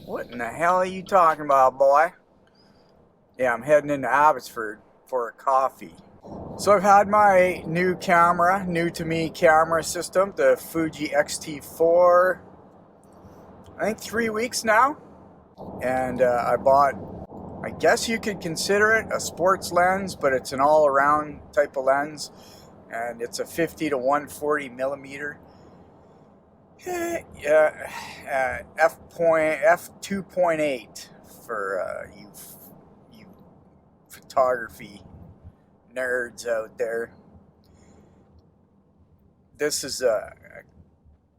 What in the hell are you talking about, boy? Yeah, I'm heading into Abbotsford for a coffee. So I've had my new camera, new to me camera system, the Fuji X-T4, I think 3 weeks now. And I bought, I guess you could consider it a sports lens, but it's an all-around type of lens. And it's a 50 to 140 millimeter. f2.8 for you photography nerds out there. This is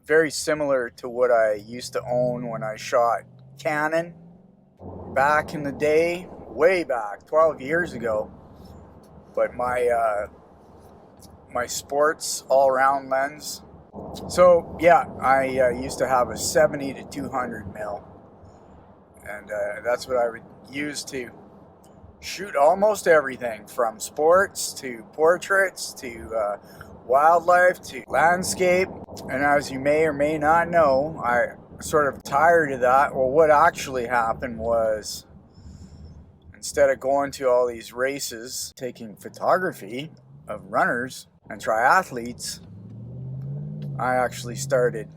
very similar to what I used to own when I shot Canon back in the day, way back 12 years ago. But my sports all-around lens. So yeah, I used to have a 70 to 200 mil, and that's what I would use to shoot almost everything from sports to portraits to wildlife to landscape. And as you may or may not know, I sort of tired of that. Well, what actually happened was, instead of going to all these races, taking photography of runners and triathletes, I actually started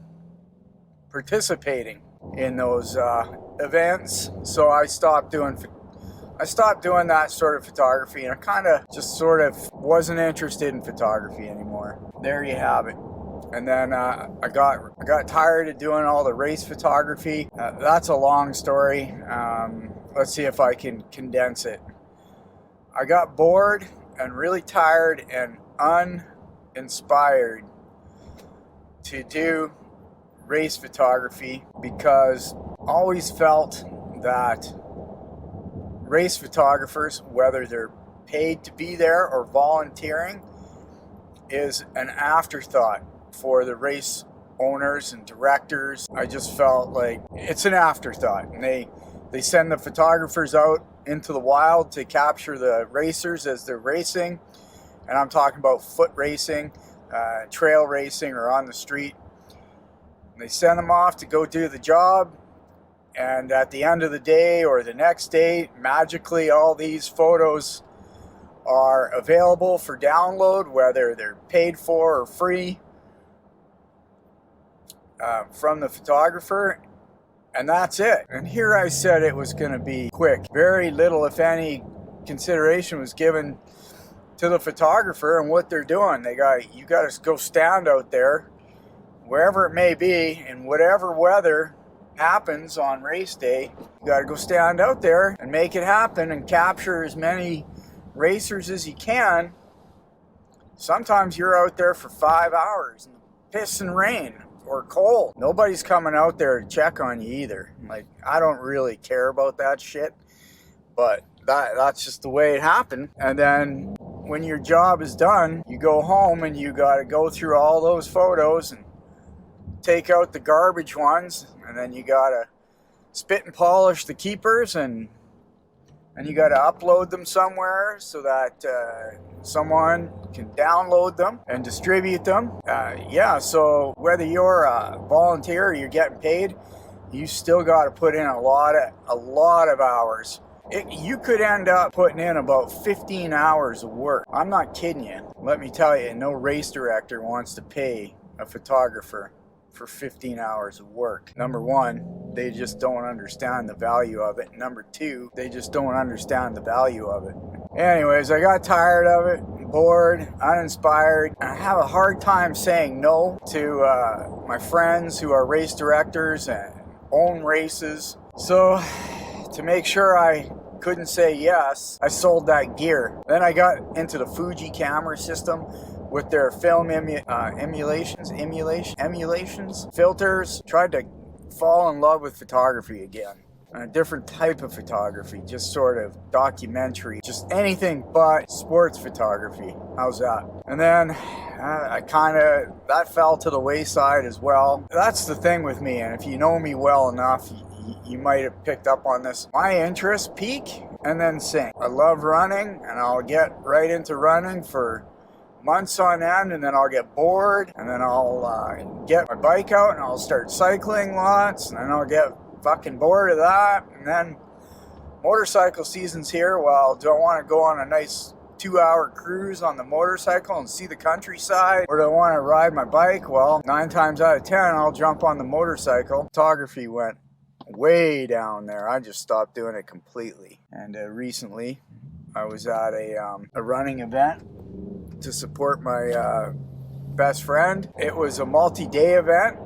participating in those events. So I stopped doing that sort of photography, and I kind of just sort of wasn't interested in photography anymore. There you have it. And then I got tired of doing all the race photography. That's a long story. Let's see if I can condense it. I got bored and really tired and uninspired to do race photography, because I always felt that race photographers, whether they're paid to be there or volunteering, is an afterthought for the race owners and directors. I just felt like it's an afterthought, and they send the photographers out into the wild to capture the racers as they're racing, and I'm talking about foot racing, trail racing, or on the street. And they send them off to go do the job, and at the end of the day or the next day, magically all these photos are available for download, whether they're paid for or free, from the photographer, and that's it. And here I said it was going to be quick. Very little, if any, consideration was given to the photographer and what they're doing. You got to go stand out there, wherever it may be, in whatever weather happens on race day. You got to go stand out there and make it happen and capture as many racers as you can. Sometimes you're out there for 5 hours in the piss and rain or cold. Nobody's coming out there to check on you either. Like, I don't really care about that shit, but that's just the way it happened. And then when your job is done, you go home and you got to go through all those photos and take out the garbage ones, and then you got to spit and polish the keepers, and you got to upload them somewhere so that someone can download them and distribute them. So whether you're a volunteer or you're getting paid, you still got to put in a lot of hours. You could end up putting in about 15 hours of work. I'm not kidding you. Let me tell you, no race director wants to pay a photographer for 15 hours of work. Number one, they just don't understand the value of it. Number two, they just don't understand the value of it. Anyways, I got tired of it, bored, uninspired. I have a hard time saying no to my friends who are race directors and own races. So to make sure I couldn't say yes, I sold that gear. Then I got into the Fuji camera system with their film emulations, filters. Tried to fall in love with photography again. A different type of photography, just sort of documentary, just anything but sports photography. How's that? And then that fell to the wayside as well. That's the thing with me, and if you know me well enough, you might have picked up on this. My interests peak and then sink. I love running, and I'll get right into running for months on end, and then I'll get bored, and then I'll get my bike out and I'll start cycling lots, and then I'll get fucking bored of that. And then motorcycle season's here. Well, do I want to go on a nice 2-hour cruise on the motorcycle and see the countryside? Or do I want to ride my bike? Well, 9 times out of 10, I'll jump on the motorcycle. Photography went way down there. I just stopped doing it completely. And recently, I was at a running event to support my best friend. It was a multi-day event,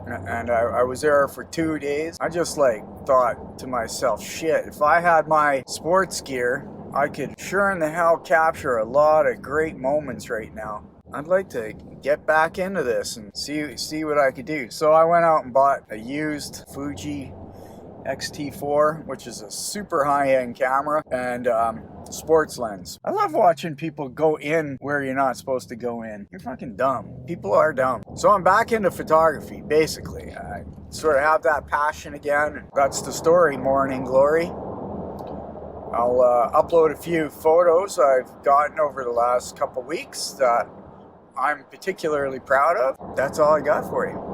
and I was there for 2 days. I just thought to myself, shit, if I had my sports gear, I could sure in the hell capture a lot of great moments right now. I'd like to get back into this and see what I could do. So I went out and bought a used Fuji X-T4, which is a super high-end camera, and sports lens. I love watching people go in where you're not supposed to go in. You're fucking dumb. People are dumb. So I'm back into photography, basically. I sort of have that passion again. That's the story, Morning Glory. I'll upload a few photos I've gotten over the last couple weeks that I'm particularly proud of. That's all I got for you.